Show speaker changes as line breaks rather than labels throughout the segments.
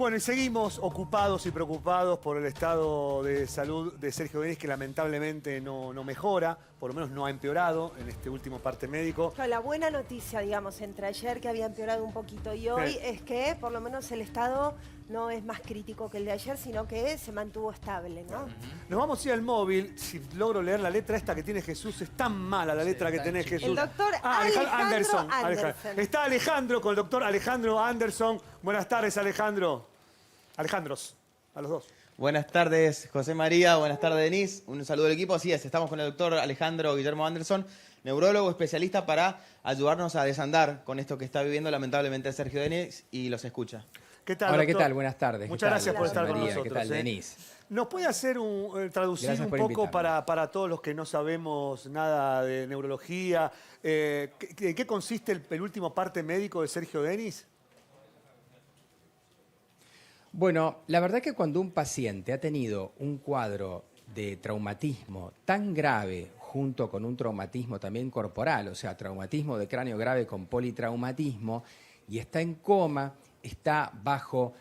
Bueno, y seguimos ocupados y preocupados por el estado de salud de Sergio Denis, que lamentablemente no mejora, por lo menos no ha empeorado en este último parte médico.
La buena noticia, digamos, entre ayer que había empeorado un poquito y hoy es que por lo menos el estado no es más crítico que el de ayer, sino que se mantuvo estable, ¿no?
Nos vamos a ir al móvil, si logro leer la letra esta que tiene Jesús, es tan mala la letra que tenés, Jesús.
El doctor Alejandro Anderson.
Está Alejandro con el doctor Alejandro Anderson. Buenas tardes, Alejandro. Alejandros, a los dos.
Buenas tardes, José María. Buenas tardes, Denise. Un saludo al equipo. Así es, estamos con el doctor Alejandro Guillermo Anderson, neurólogo especialista para ayudarnos a desandar con esto que está viviendo lamentablemente Sergio Denis y los escucha.
¿Qué tal,
Hola,
doctor?
¿qué tal? Buenas tardes.
Muchas gracias por estar con
María,
nosotros.
¿Qué tal, Denise?
¿Nos puede hacer traducir
Gracias
un
por
poco
invitarme.
para todos los que no sabemos nada de neurología? ¿En qué consiste el último parte médico de Sergio Denis?
Bueno, la verdad que cuando un paciente ha tenido un cuadro de traumatismo tan grave junto con un traumatismo también corporal, o sea, traumatismo de cráneo grave con politraumatismo, y está en coma, está bajo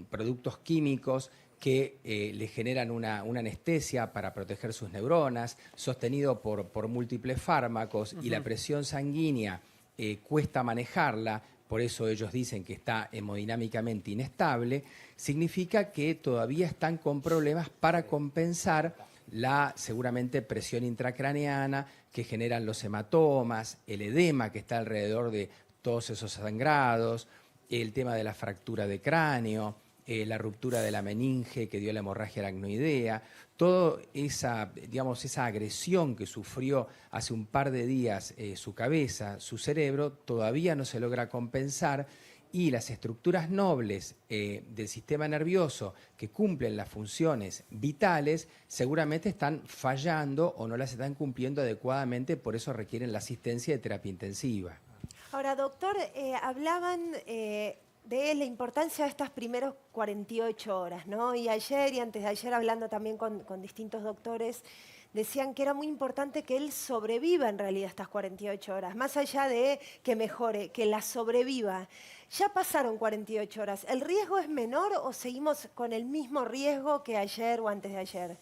productos químicos que le generan una anestesia para proteger sus neuronas, sostenido por múltiples fármacos, y la presión sanguínea cuesta manejarla. Por eso ellos dicen que está hemodinámicamente inestable, significa que todavía están con problemas para compensar la seguramente presión intracraneana que generan los hematomas, el edema que está alrededor de todos esos sangrados, el tema de la fractura de cráneo, la ruptura de la meninge que dio la hemorragia aracnoidea, toda esa, digamos, esa agresión que sufrió hace un par de días su cabeza, su cerebro, todavía no se logra compensar, y las estructuras nobles del sistema nervioso que cumplen las funciones vitales seguramente están fallando o no las están cumpliendo adecuadamente, por eso requieren la asistencia de terapia intensiva.
Ahora, doctor, hablaban de la importancia de estas primeras 48 horas, ¿no? Y ayer y antes de ayer, hablando también con distintos doctores, decían que era muy importante que él sobreviva en realidad estas 48 horas, más allá de que mejore, que la sobreviva. Ya pasaron 48 horas, ¿el riesgo es menor o seguimos con el mismo riesgo que ayer o antes de ayer?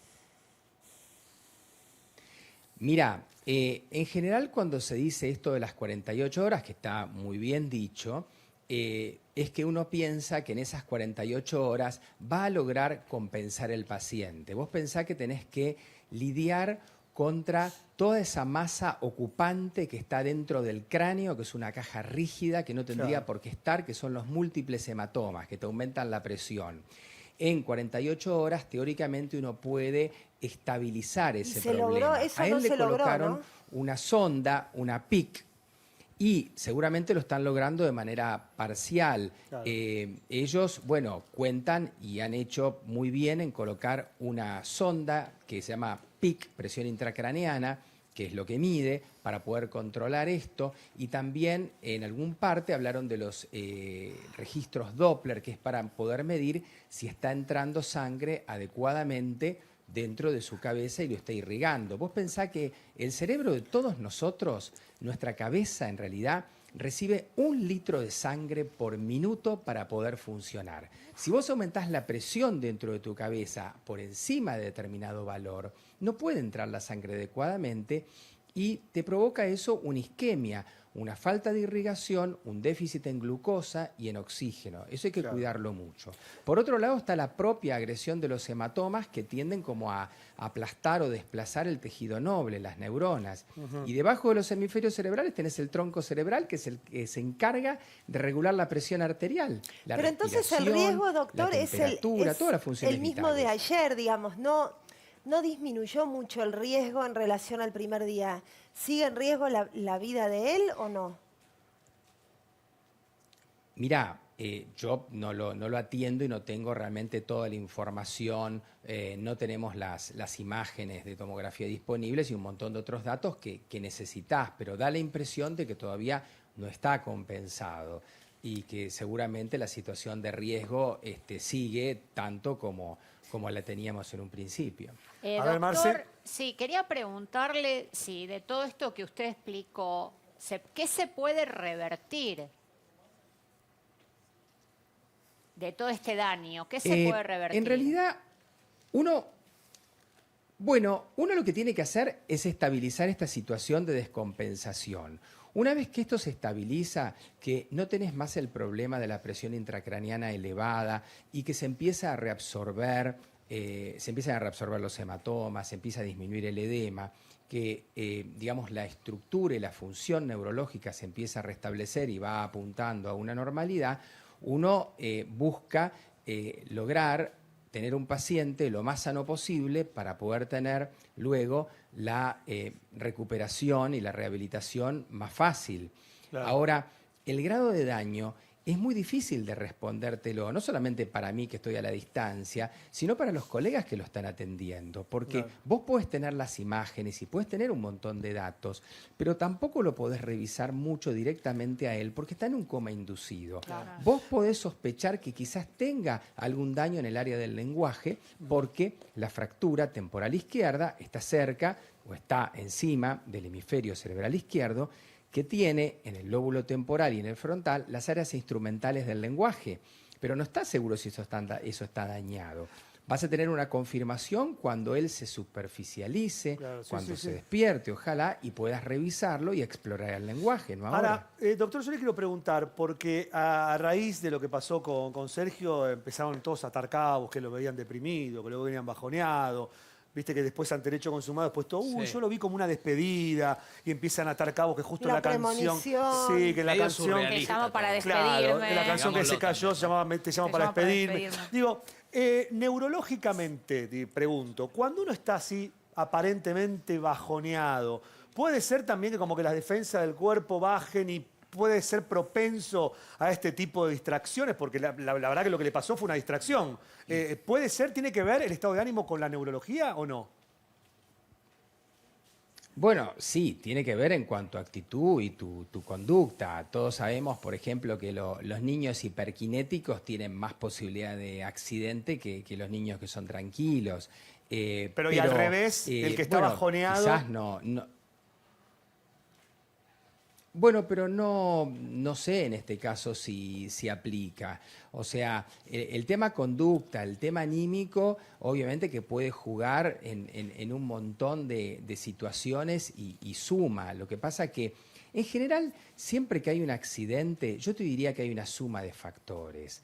Mira, en general cuando se dice esto de las 48 horas, que está muy bien dicho, es que uno piensa que en esas 48 horas va a lograr compensar el paciente. Vos pensás que tenés que lidiar contra toda esa masa ocupante que está dentro del cráneo, que es una caja rígida que no tendría por qué estar, que son los múltiples hematomas que te aumentan la presión. En 48 horas, teóricamente, uno puede estabilizar ese problema.
Logró, eso
a él
no
le
se logró,
colocaron
¿no?
una sonda, una PIC, y seguramente lo están logrando de manera parcial.
Claro.
Ellos, bueno, cuentan y han hecho muy bien en colocar una sonda que se llama PIC, presión intracraneana, que es lo que mide para poder controlar esto, y también en algún parte hablaron de los registros Doppler, que es para poder medir si está entrando sangre adecuadamente dentro de su cabeza y lo está irrigando. Vos pensás que el cerebro de todos nosotros, nuestra cabeza en realidad, recibe 1 litro de sangre por minuto para poder funcionar. Si vos aumentás la presión dentro de tu cabeza por encima de determinado valor, no puede entrar la sangre adecuadamente y te provoca eso una isquemia, una falta de irrigación, un déficit en glucosa y en oxígeno. Eso hay que cuidarlo mucho. Por otro lado está la propia agresión de los hematomas, que tienden como a aplastar o desplazar el tejido noble, las neuronas. Y debajo de los hemisferios cerebrales tenés el tronco cerebral, que es el que se encarga de regular la presión arterial, la
Pero entonces el
respiración,
riesgo, doctor,
la temperatura, todas las funciones
el mismo de
vitales.
ayer, digamos, no disminuyó mucho el riesgo en relación al primer día. ¿Sigue en riesgo la vida de él o no?
Mirá, yo no lo atiendo y no tengo realmente toda la información, no tenemos las imágenes de tomografía disponibles y un montón de otros datos que necesitás, pero da la impresión de que todavía no está compensado y que seguramente la situación de riesgo sigue tanto como la teníamos en un principio.
A ver, Marce.
Doctor, sí, quería preguntarle si de todo esto que usted explicó, ¿qué se puede revertir? de todo este daño? ¿Qué se puede revertir?
En realidad, uno lo que tiene que hacer es estabilizar esta situación de descompensación. Una vez que esto se estabiliza, que no tenés más el problema de la presión intracraneana elevada y que se empieza a reabsorber, los hematomas, se empieza a disminuir el edema, que digamos la estructura y la función neurológica se empieza a restablecer y va apuntando a una normalidad, uno busca lograr tener un paciente lo más sano posible para poder tener luego la recuperación y la rehabilitación más fácil.
Claro.
Ahora, el grado de daño es muy difícil de respondértelo, no solamente para mí que estoy a la distancia, sino para los colegas que lo están atendiendo, porque
Claro.
vos podés tener las imágenes y podés tener un montón de datos, pero tampoco lo podés revisar mucho directamente a él porque está en un coma inducido.
Claro.
Vos podés sospechar que quizás tenga algún daño en el área del lenguaje porque la fractura temporal izquierda está cerca o está encima del hemisferio cerebral izquierdo, que tiene en el lóbulo temporal y en el frontal las áreas instrumentales del lenguaje, pero no está seguro si eso está dañado. Vas a tener una confirmación cuando él se superficialice,
Claro, sí,
cuando
sí,
se
sí.
despierte, ojalá, y puedas revisarlo y explorar el lenguaje, ¿no?
Ahora, doctor, yo le quiero preguntar, porque a raíz de lo que pasó con Sergio, empezaron todos a atar cabos, que lo veían deprimido, que lo veían bajoneado. Viste que después ante el hecho consumado, después todo,
Sí.
yo lo vi como una despedida, y empiezan a atar cabos que justo
La
la canción.
premonición.
Sí, que la
Medio
canción.
Te
surrealista.
llamo para
Claro,
despedirme.
la canción que se
Digámoslo
cayó se llamaba Te llamo
Te
para
llamo para
despedirme.
despedirme.
Digo, neurológicamente, te pregunto, cuando uno está así aparentemente bajoneado, ¿puede ser también que como que las defensas del cuerpo bajen y puede ser propenso a este tipo de distracciones? Porque la verdad que lo que le pasó fue una distracción. ¿Puede ser, tiene que ver el estado de ánimo con la neurología o no?
Bueno, sí, tiene que ver en cuanto a actitud y tu conducta. Todos sabemos, por ejemplo, que los niños hiperkinéticos tienen más posibilidad de accidente que los niños que son tranquilos.
Pero y al revés, el que está bajoneado-
Quizás no. Bueno, pero no sé en este caso si aplica. O sea, el tema conducta, el tema anímico, obviamente que puede jugar en un montón de situaciones y suma. Lo que pasa que, en general, siempre que hay un accidente, yo te diría que hay una suma de factores.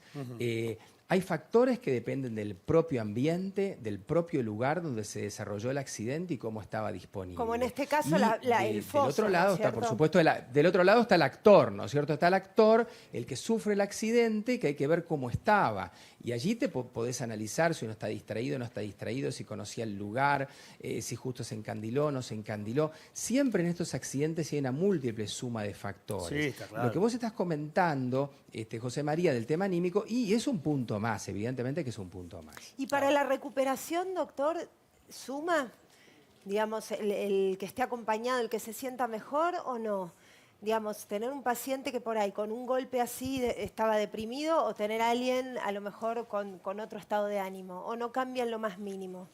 Hay factores que dependen del propio ambiente, del propio lugar donde se desarrolló el accidente y cómo estaba disponible.
Como en este caso
Y
el foso,
del otro
¿no
lado
es
está, por
cierto?
supuesto, del otro lado está el actor, ¿no es cierto? Está el actor, el que sufre el accidente, que hay que ver cómo estaba. Y allí te podés analizar si uno está distraído o no está distraído, si conocía el lugar, si justo se encandiló o no se encandiló. Siempre en estos accidentes hay una múltiple suma de factores.
Sí, está claro.
Lo que vos estás comentando, José María, del tema anímico, y es un punto más, evidentemente que es un punto más.
Y para la recuperación, doctor, ¿suma? Digamos, el que esté acompañado, el que se sienta mejor o no. Digamos, tener un paciente que por ahí con un golpe así estaba deprimido o tener a alguien a lo mejor con otro estado de ánimo. ¿O no cambia en lo más mínimo?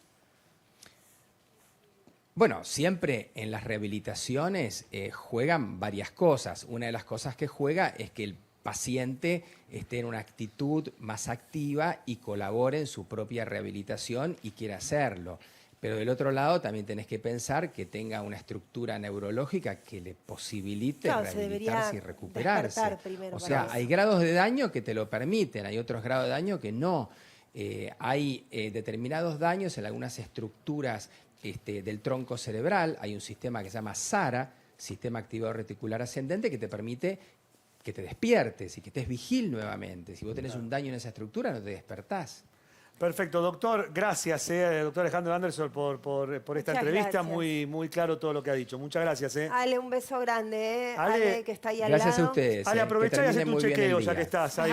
Bueno, siempre en las rehabilitaciones juegan varias cosas. Una de las cosas que juega es que el paciente esté en una actitud más activa y colabore en su propia rehabilitación y quiera hacerlo. Pero del otro lado también tenés que pensar que tenga una estructura neurológica que le posibilite
Claro, se
rehabilitarse y
debería
recuperarse.
despertar primero
O
para
sea,
eso.
hay grados de daño que te lo permiten, hay otros grados de daño que no. Hay determinados daños en algunas estructuras del tronco cerebral. Hay un sistema que se llama SARA, Sistema Activador Reticular Ascendente, que te permite que te despiertes y que estés vigil nuevamente. Si vos tenés un daño en esa estructura, no te despertás.
Perfecto, doctor. Gracias, doctor Alejandro Anderson, por esta
Muchas
entrevista.
gracias.
muy claro todo lo que ha dicho. Muchas gracias.
Ale, un beso grande,
Ale,
Ale, que está ahí al
Gracias
lado.
a ustedes.
Ale,
Que
aprovecha y
termine
hacete un
muy bien el
chequeo ya
día.
que estás ahí.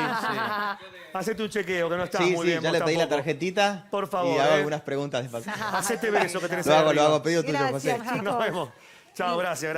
Hacete un chequeo, que no estás
Sí,
muy
sí,
bien.
ya
vos
le pedí la
tampoco.
tarjetita.
Por favor,
Y hago algunas preguntas de paso.
Hacete ver eso que tenés
Lo
ahí
hago,
arriba.
pedido tuyo, José.
Gracias, chicos.
Nos vemos. Chao, gracias.